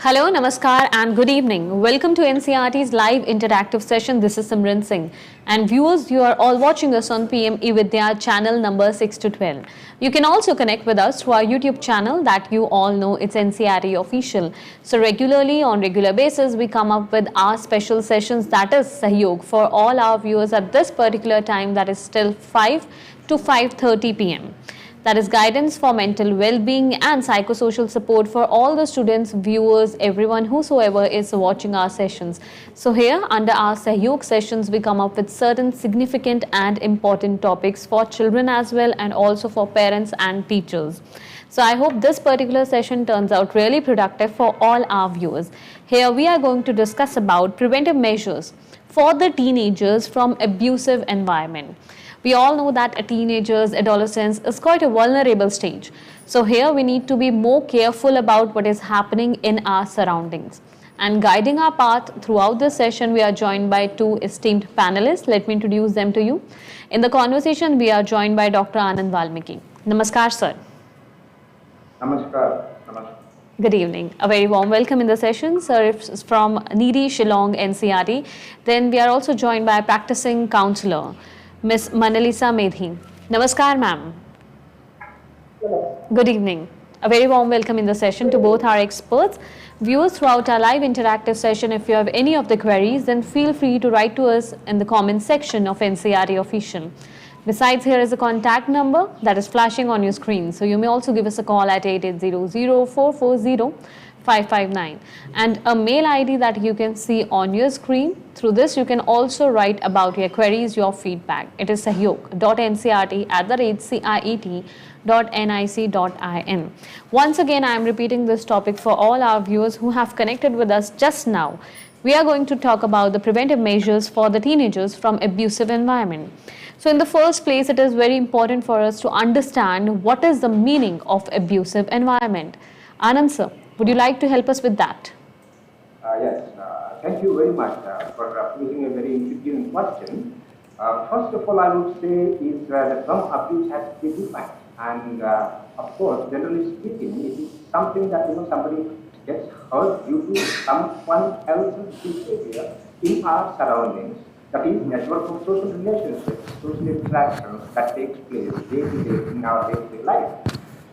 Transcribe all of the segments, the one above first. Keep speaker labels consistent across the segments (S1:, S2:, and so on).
S1: Hello, Namaskar and good evening. Welcome to NCRT's live interactive session. This is Simran Singh. And viewers, you are all watching us on PM eVidya channel number 6 to 12. You can also connect with us through our YouTube channel that you all know, it's NCRT Official. So regularly, on regular basis, we come up with our special sessions, that is Sahyog, for all our viewers at this particular time, that is still 5 to 5:30 p.m. That is guidance for mental well-being and psychosocial support for all the students, viewers, everyone whosoever is watching our sessions. So here under our Sahyog sessions, we come up with certain significant and important topics for children as well, and also for parents and teachers. So I hope this particular session turns out really productive for all our viewers. Here we are going to discuss about preventive measures for the teenagers from abusive environment. We all know that a teenager's adolescence is quite a vulnerable stage. So here we need to be more careful about what is happening in our surroundings. And guiding our path throughout this session, we are joined by two esteemed panelists. Let me introduce them to you. In the conversation, we are joined by Dr. Anand Valmiki. Namaskar, sir.
S2: Namaskar. Namaskar.
S1: Good evening. A very warm welcome in the session. Sir, it's from Needy, Shillong, NCRT. Then we are also joined by a practicing counselor, Ms. Manalisa Medhi. Namaskar, ma'am. Good evening. A very warm welcome in the session to both our experts. Viewers, throughout our live interactive session, if you have any of the queries, then feel free to write to us in the comment section of NCRT Official. Besides, here is a contact number that is flashing on your screen. So you may also give us a call at 8800-440-559 and a mail ID that you can see on your screen. Through this, you can also write about your queries, your feedback. It is sahyog.ncrt@ciet.nic.in. Once again, I am repeating this topic for all our viewers who have connected with us just now. We are going to talk about the preventive measures for the teenagers from abusive environment. So in the first place, it is very important for us to understand what is the meaning of abusive environment. Anand sir, would you like to help us with that?
S2: Yes, thank you very much for posing a very intriguing question. First of all, I would say is the term abuse has to be defined, and of course, generally speaking, it is something that somebody gets hurt due to someone else's behavior in our surroundings. That is, network of social relationships, social interactions that takes place day to day in our day-to-day life.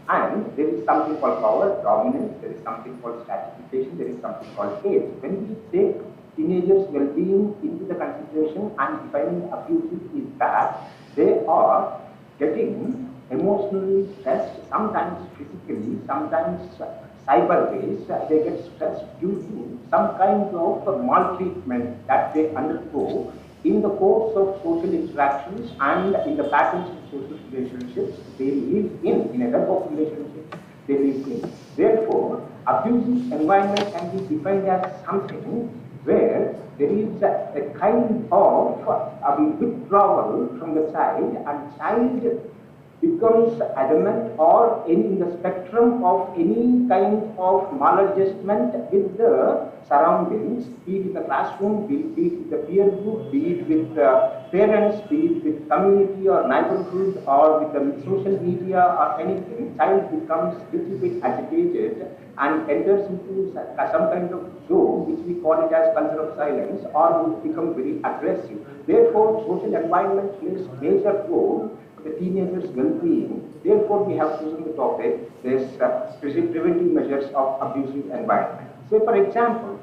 S2: And there is something called power, dominance, there is something called stratification, there is something called age. When we take teenagers' well-being into the consideration and defining abusive is that they are getting emotionally stressed, sometimes physically, sometimes cyber-based. They get stressed due to some kind of maltreatment that they undergo in the course of social interactions and in the patterns of social relationships they live in a web of relationships they live in. Therefore, abusive environment can be defined as something where there is a kind of withdrawal from the child, and child becomes adamant or in the spectrum of any kind of maladjustment with the surroundings, be it in the classroom, be it with the peer group, be it with parents, be it with community or neighborhood or with the social media or anything. Child becomes a little bit agitated and enters into some kind of zone which we call it as culture of silence, or will become very aggressive. Therefore, social environment plays a major role the teenagers' well-being. Therefore, we have chosen the topic, this preventive measures of abusive environment. Say, for example,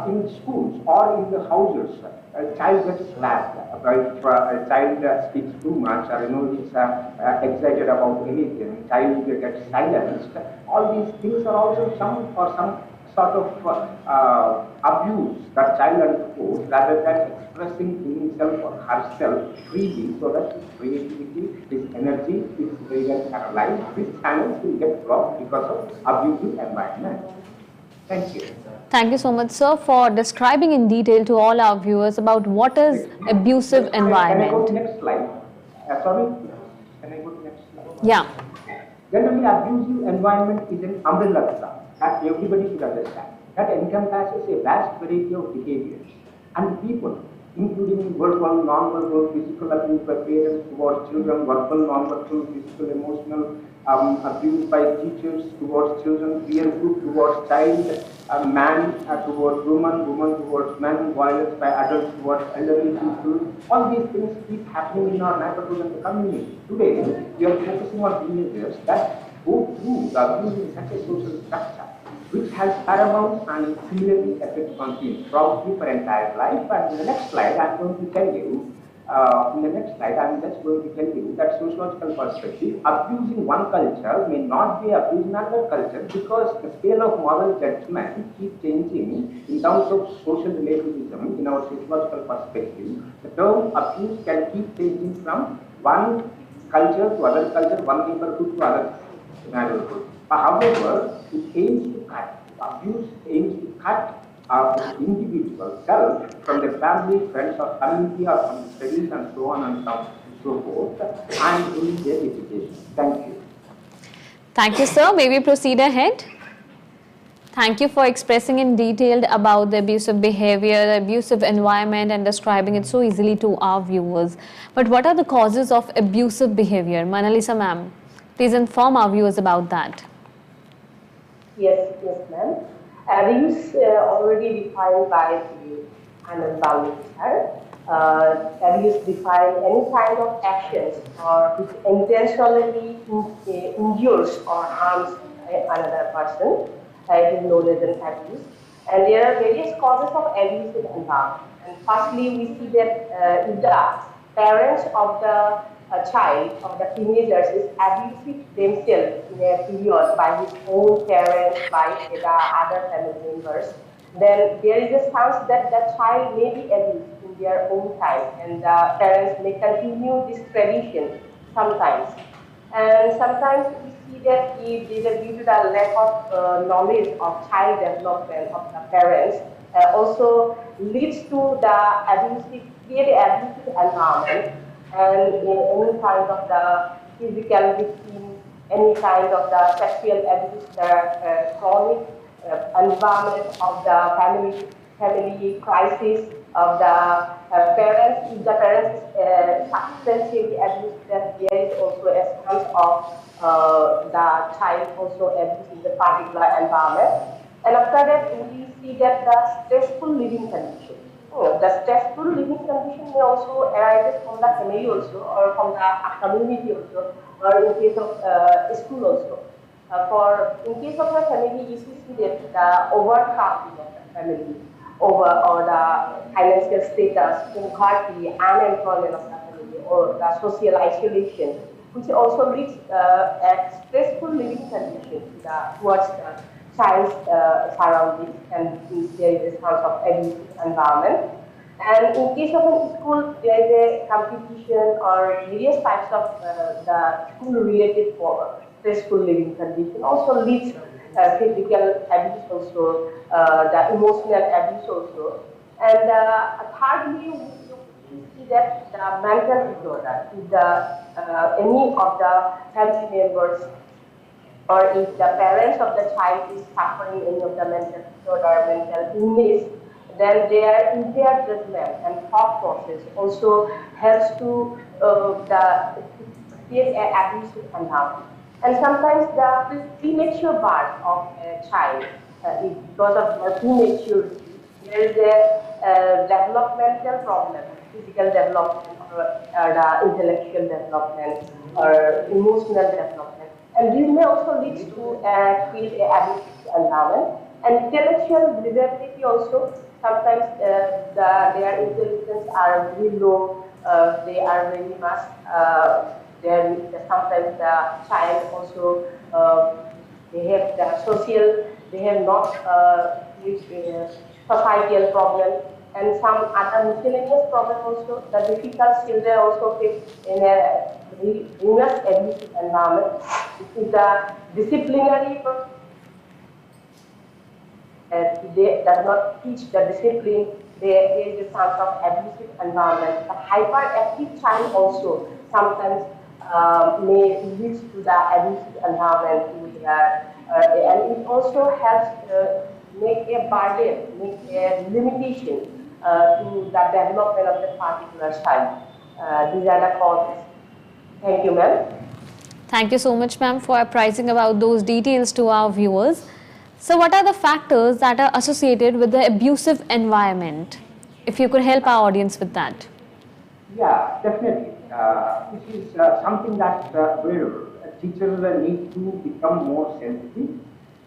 S2: in schools or in the houses, a child gets slapped. If a child speaks too much or is excited about anything, child gets silenced. All these things are also some sort of abuse that child undergoes rather than expressing himself or herself freely, so that his creativity, his energy is very well paralyzed. These channels will get blocked because of abusive environment. Thank you.
S1: Thank you so much, sir, for describing in detail to all our viewers about what is abusive environment.
S2: Can I go to next slide? Sorry? Can I go to next slide?
S1: Yeah.
S2: Generally, abusive environment is an umbrella term that everybody should understand. That encompasses a vast variety of behaviors and people including verbal, non-verbal, physical abuse by parents towards children, verbal, non-verbal, physical, emotional abuse by teachers towards children, peer group towards child, man towards woman, woman towards man, violence by adults towards elderly people. All these things keep happening in our neighborhood and the community. Today, we are focusing on teenagers that go through the abuse in such a social structure, which has paramount and similarly effect on teens, probably for entire life. And in the next slide, I'm going to tell you, I'm just going to tell you that sociological perspective, abusing one culture may not be abusing another culture because the scale of moral judgment keeps changing in terms of social relativism in our sociological perspective. The term abuse can keep changing from one culture to other culture, one neighborhood to other neighborhood. However, it aims to cut, abuse aims to cut our individual self from the family, friends, or community, or from the studies, and so on and so forth, and in their education. Thank you.
S1: Thank you, sir. May we proceed ahead? Thank you for expressing in detail about the abusive behavior, the abusive environment, and describing it so easily to our viewers. But what are the causes of abusive behavior? Manalisa ma'am, please inform our viewers about that.
S3: Yes, ma'am. Abuse already defined by the Anand sir. Abuse define any kind of actions or which intentionally injures or harms another person. It is known as an abuse. And there are various causes of abuse in environment. And firstly, we see that if the parents of the child or the teenagers is abusive themselves in a period by his own parents, by the other family members, then there is a chance that the child may be abused in their own time, and the parents may continue this tradition sometimes. And sometimes we see that if there is due to the lack of knowledge of child development of the parents, also leads to the abusive, create abusive environment, and in any kind of the physical victim, any kind of the sexual abuse, the chronic environment of the family crisis of the parents. If the parents is substantially abused, then there is also a chance of the child also abused in the particular environment. And after that, we see that the stressful living condition. The stressful living condition may also arise from the family also, or from the community also, or in case of school also. In case of the family, if you see that the overcrowding of the family, or the financial status, poverty, unemployment of the family, or the social isolation, which also leads a stressful living condition towards the child's surroundings, and there is a chance of abusive environment. And in case of a school, there is a competition or various types of the school-related stressful living condition also leads physical abuse also, the emotional abuse also. And thirdly, we see that the mental disorder, if any of the family members or if the parents of the child is suffering any of the mental disorder, mental illness, then their impaired judgment and thought process also helps to create an abusive environment. And sometimes the premature birth of a child, because of the prematurity, there is a developmental problem, physical development, or the intellectual development, or emotional development. And this may also lead to create an abusive environment. And intellectual disability also, sometimes their intelligence are very low, they are very much, sometimes the child also, they have the social, they have not societal problem, and some other miscellaneous problem also. The difficult children also face in a very abusive environment. It is the disciplinary they does not teach the discipline, there is a chance of abusive environment. The hyperactive child also sometimes may lead to the abusive environment, and it also helps make a burden, make a limitation to the development of the particular child. These are the causes. Thank you, ma'am.
S1: Thank you so much, ma'am, for apprising about those details to our viewers. So, what are the factors that are associated with the abusive environment? If you could help our audience with that.
S2: Yeah, definitely. This is something that where teachers need to become more sensitive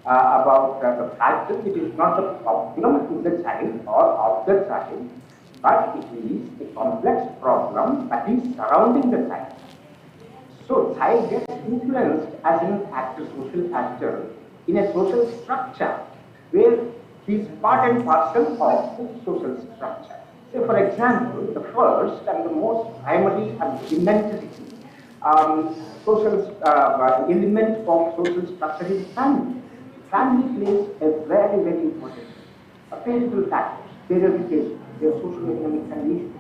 S2: about the fact that it is not a problem to the child or of the child, but it is a complex problem that is surrounding the child. So, child gets influenced as an actor, social actor in a social structure where he is part and parcel of the social structure. So, for example, the first and the most primary and elementary social element of social structure is family. Family plays a very, very important role. Parental factors, their education, their socio-economic conditions,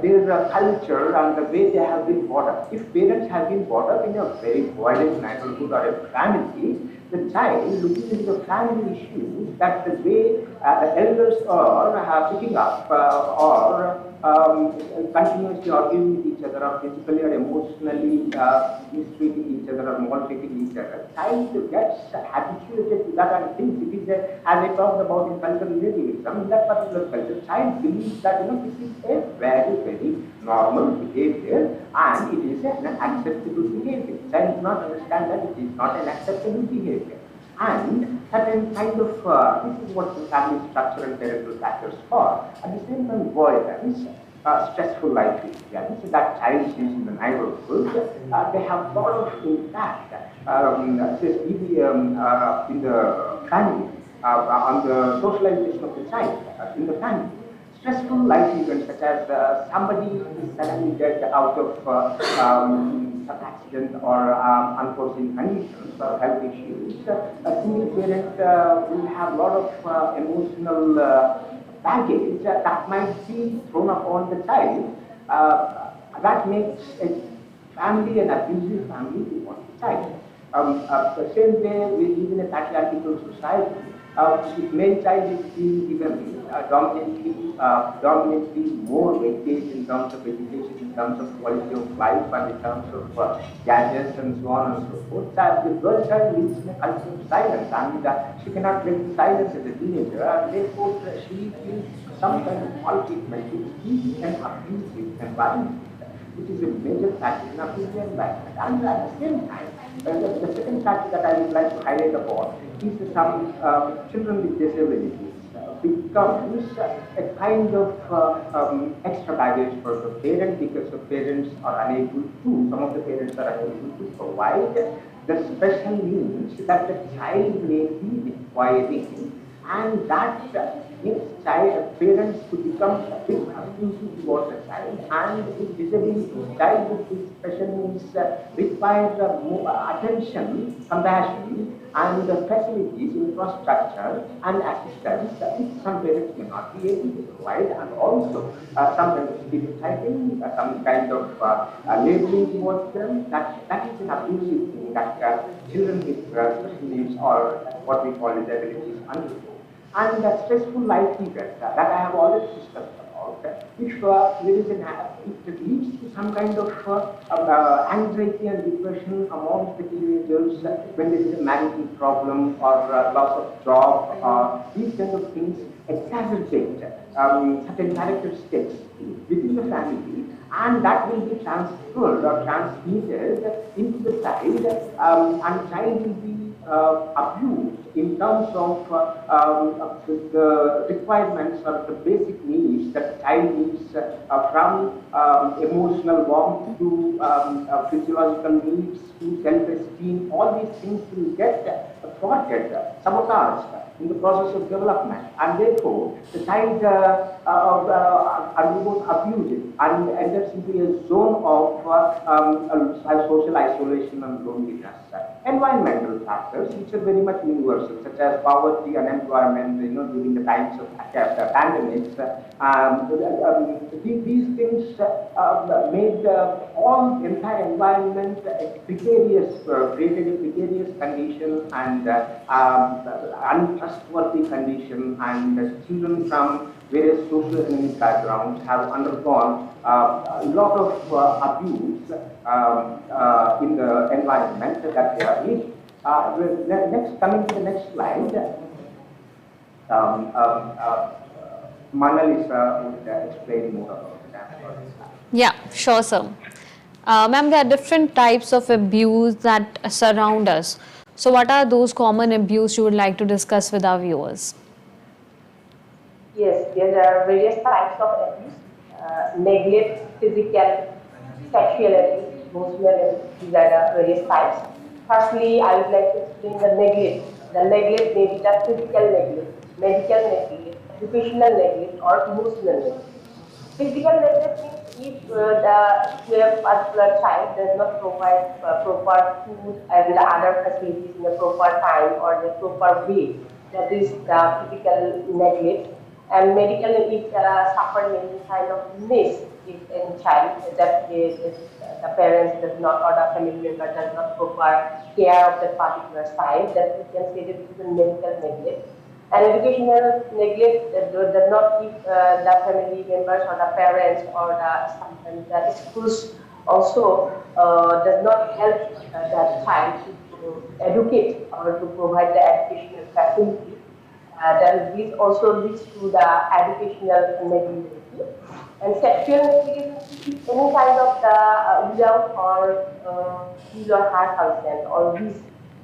S2: their culture and the way they have been brought up. If parents have been brought up in a very violent neighborhood or a family, the child looking into the family issues that the way the elders are picking up or continuously arguing with each other or physically or emotionally mistreating each other or maltreating each other, child gets habituated to that and thinks it is as I talked about in cultural relativism, in that particular culture, child believes that this is a very, very normal behavior and it is an acceptable behavior. Child does not understand that it is not an acceptable behavior. And certain kind of, this is what the family structure and parental factors are. At the same time, boy, that is stressful life is. Yeah, this is that child is in the neighborhood. They have lot of impact, in the family, on the socialization of the child in the family. Stressful life events such as somebody is suddenly dead out of some accident or unforeseen conditions or health issues, a single parent will have a lot of emotional baggage that might be thrown upon the child. That makes a family an abusive family to one child. The same way we live in a patriarchal society. If male child is being given dominantly more weightage in terms of education, in terms of quality of life, and in terms of gadgets and so on and so forth. The girl child lives in a culture of silence, and she cannot break the silence as a teenager, and therefore she feels some kind of maltreatment, which is an abusive environment, which is a major factor in abusive environment. And at the same time, the second factor that I would like to highlight upon is some children with disabilities becomes a kind of extra baggage for the parent because the parents are unable to, some of the parents are unable to provide the special needs that the child may be requiring, and that makes parents to become a bit abusive towards the child, and with disability, child with these special needs requires more attention, compassion, and facilities, infrastructure, and assistance which some parents may not be able to provide, and also some kind of stereotyping, some kind of labeling towards them. That is an abusive thing that children with special needs or what we call disabilities undergo. And stressful life events that I have already discussed about, if there is it leads to some kind of anxiety and depression amongst the teenagers when there is a marital problem or loss of job, these kind of things exacerbate certain characteristics within the family, and that will be transferred or transmitted into the child, and child will be abused in terms of the requirements or the basic needs that child needs, from emotional warmth to physiological needs to self-esteem. All these things will get thwarted, sabotaged in the process of development, and therefore the child undergoes abuse and enters into a zone of social isolation and loneliness. Environmental factors, which are very much universal, such as poverty, unemployment, during the times of pandemics. These things made all entire environment a bigger created a precarious condition and untrustworthy condition, and children from various socio-economic backgrounds have undergone a lot of abuse in the environment that they are in. Next, coming to the next slide, um, um, uh, Manalisa would explain more about that.
S1: Yeah, sure, sir. Ma'am, there are different types of abuse that surround us. So, what are those common abuse you would like to discuss with our viewers?
S3: Yes, there are various types of abuse, neglect, physical, sexual abuse, emotional abuse. These are the various types. Firstly, I would like to explain the neglect. The neglect may be the physical neglect, medical neglect, educational neglect, or emotional neglect. Physical neglect means if a particular child does not provide proper food and other facilities in the proper time or the proper way, that is the physical neglect. And medical, if suffer any kind of illness, if any child that the parents does not or the family member does not proper care of that particular child, that we can say that it is a medical neglect. And educational neglect does not give the family members or the parents or sometimes the schools also does not help that child to educate or to provide the educational facility. Then this also leads to the educational negligence. And sexual negligence is any kind of the without or his or her consent or this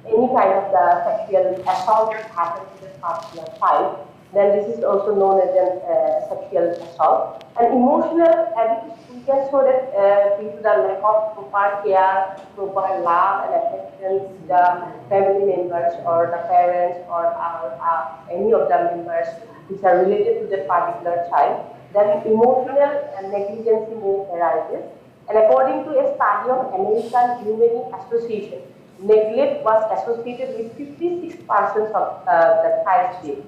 S3: any kind of the sexual assault that happens to the particular child, then this is also known as a sexual assault. And emotional abuse, we can show that due to the lack of proper care, proper love and affection to the family members or the parents or any of the members which are related to the particular child, then emotional negligence may arise. And according to a study of American Humane Association, neglect was associated with 56% of the child's death.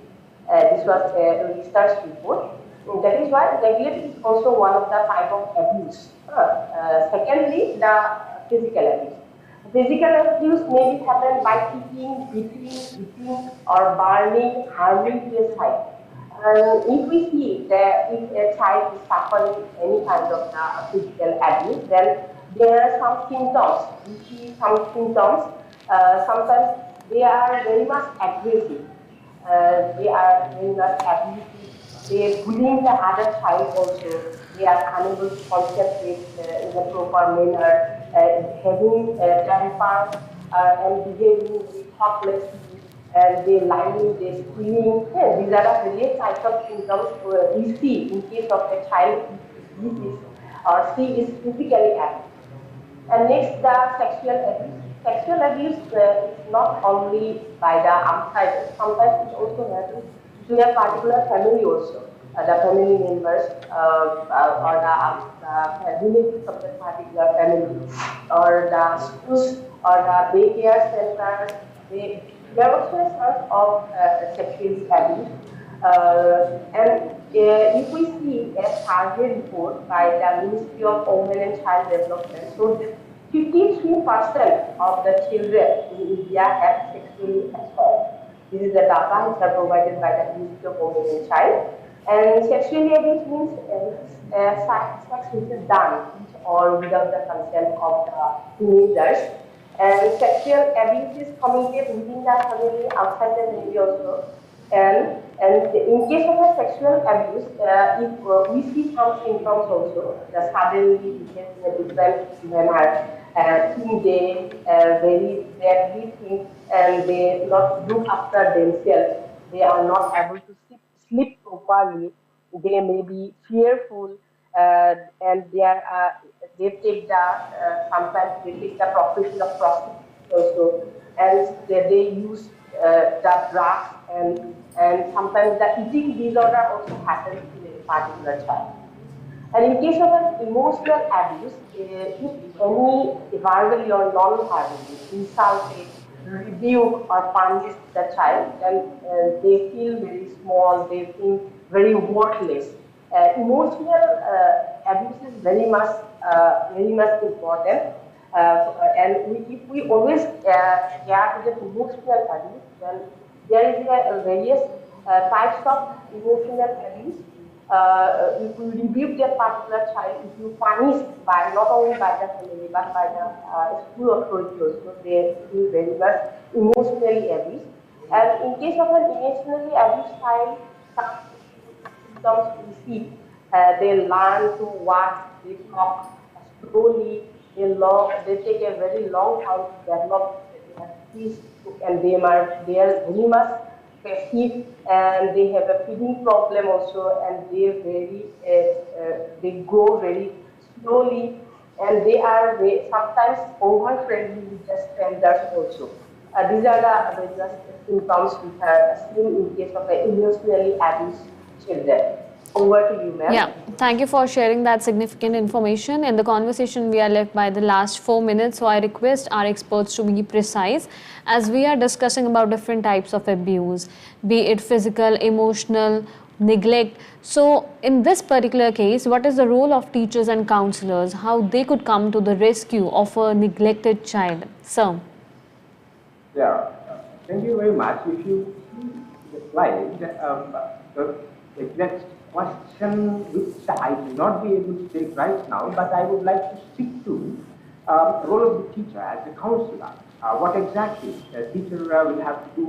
S3: This was a research report. And that is why neglect is also one of the type of abuse. Secondly, the physical abuse. Physical abuse may be happened by kicking, beating, or burning, harming to a child. If we see that if a child is suffering any kind of physical abuse, then there are some symptoms. We see some symptoms. Sometimes they are very much aggressive. They are very much abusive. They bullying the other child also. They are unable to concentrate in a proper manner, having temper and behaving very thoughtlessly, and they lying, they screaming. Yeah, these are the various types of symptoms we see in case of a child if he is or she is physically abused. And next, the sexual abuse. Sexual abuse is not only by the outsiders, sometimes it also happens to a particular family also. The family members or the relatives of the particular family or the schools or the daycare centers, they are also a source of sexual abuse. And if we see a survey report by the Ministry of Women and Child Development, so that 53% of the children in India have sexually assaulted. This is the data which are provided by the Ministry of Women and Child. And sexually abuse means sex which is done with or without the consent of the teenagers. And sexual abuse is committed within the family, outside the family also. And in case of a sexual abuse, if we see some symptoms also, the suddenly behave in a different manner, think they very badly think, and they not look after themselves. They are not able to sleep properly. They may be fearful, and they take the sometimes they take the profession of prostitution also, and they use the drugs, and sometimes the eating disorder also happens in a particular child. And in case of an emotional abuse, if any verbally or non-verbally insulted, rebuke or punish the child, then they feel very small, they feel very worthless. Emotional abuse is very much important. And if we always care to the emotional abuse, then there is various types of emotional abuse. If you rebuke that particular child, if you punish by not only by the family but by the school authority also, they will very much emotionally abused. And in case of an emotionally abused child, some symptoms we see, they learn to walk, they talk slowly, they take a very long time to develop their speech, and they are very much passive, and they have a feeding problem also, and they grow very slowly, and they are sometimes over friendly with the strangers also. These are the various symptoms we have seen in case of emotionally abused children. Over to you, ma'am.
S1: Yeah, thank you for sharing that significant information. In the conversation, we are left by the last 4 minutes, so I request our experts to be precise as we are discussing about different types of abuse, be it physical, emotional, neglect. So, in this particular case, what is the role of teachers and counselors, how they could come to the rescue of a neglected child? Sir.
S2: Yeah, thank you very much. If you see the slide, the exact question which I will not be able to take right now, but I would like to stick to the role of the teacher as a counselor. What exactly a teacher will have to do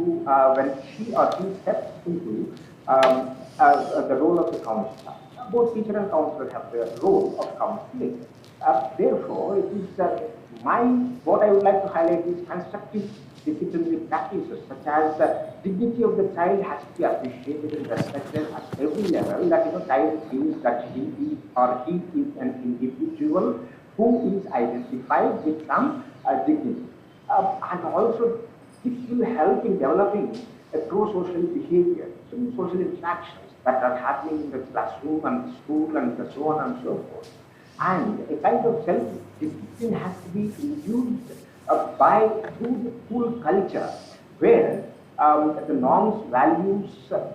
S2: when she or he steps into the role of the counselor. Both teacher and counselor have the role of counseling. Therefore, it is what I would like to highlight is constructive disciplinary practices such as dignity of the child has to be appreciated and respected at every level. That child feels that he is an individual who is identified with some dignity, and also this will help in developing a pro-social behavior, some social interactions that are happening in the classroom and the school and so on and so forth. And a kind of self-discipline has to be induced through the school culture, where the norms, values,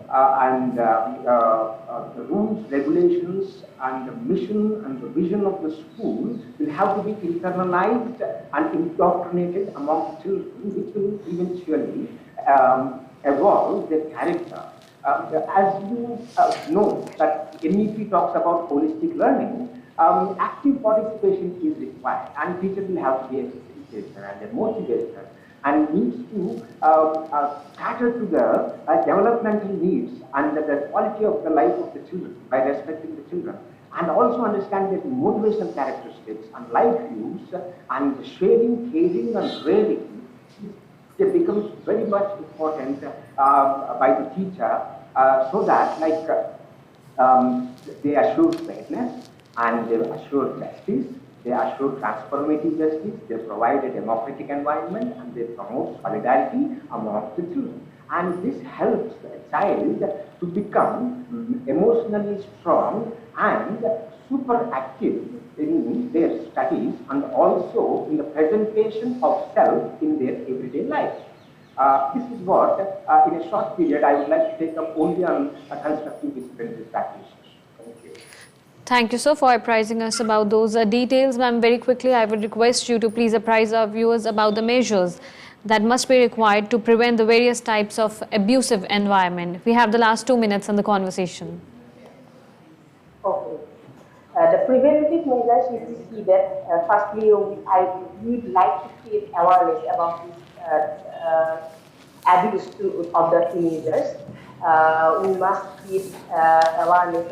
S2: and the rules, regulations, and the mission and the vision of the school will have to be internalized and indoctrinated among the children, which will eventually evolve their character. As you know, that NEP talks about holistic learning, active participation is required, and teacher will have to be a facilitator and a motivator, and needs to cater to the developmental needs and the quality of the life of the children by respecting the children, and also understand their motivational characteristics and life views, and sharing, caring, and rating. It becomes very much important by the teacher, so that they assure fairness, and they assure justice, they assure transformative justice, they provide a democratic environment, and they promote solidarity among the children. And this helps the child to become emotionally strong and super active in their studies, and also in the presentation of self in their everyday life. This is what, in a short period, I would like to take up only on constructive disciplinary practices. Thank you.
S1: Thank you, sir, for apprising us about those details. Ma'am, very quickly, I would request you to please apprise our viewers about the measures that must be required to prevent the various types of abusive environment. We have the last 2 minutes in the conversation.
S3: Okay. The preventative measures, if you see that, firstly, we would like to create awareness about this abuse of the teenagers. We must create awareness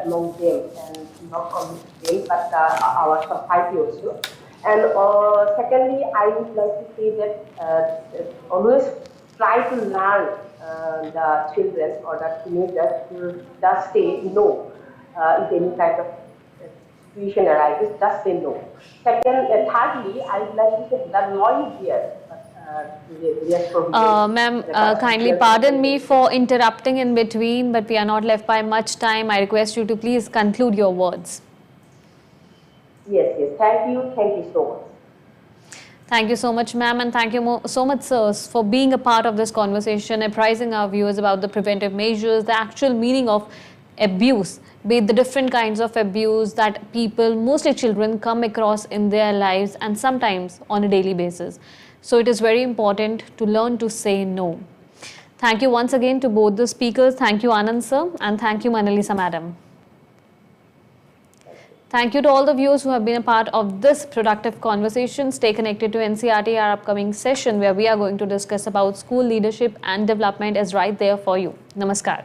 S3: among them, and not only them, but our society also. And secondly, I would like to say that always try to learn the children or the teenagers to just say no if any kind of situation arises, just say no. Second, thirdly, I would like to say the law is there.
S1: Ma'am, kindly pardon me for interrupting in between, but we are not left by much time. I request you to please conclude your words.
S3: Yes, thank you so much.
S1: Thank you so much, ma'am, and thank you so much, sirs, for being a part of this conversation, apprising our viewers about the preventive measures, the actual meaning of abuse, be it the different kinds of abuse that people, mostly children, come across in their lives and sometimes on a daily basis. So it is very important to learn to say no. Thank you once again to both the speakers. Thank you, Anand sir, and thank you, Manalisa madam. Thank you to all the viewers who have been a part of this productive conversation. Stay connected to NCRT. Our upcoming session where we are going to discuss about school leadership and development is right there for you. Namaskar.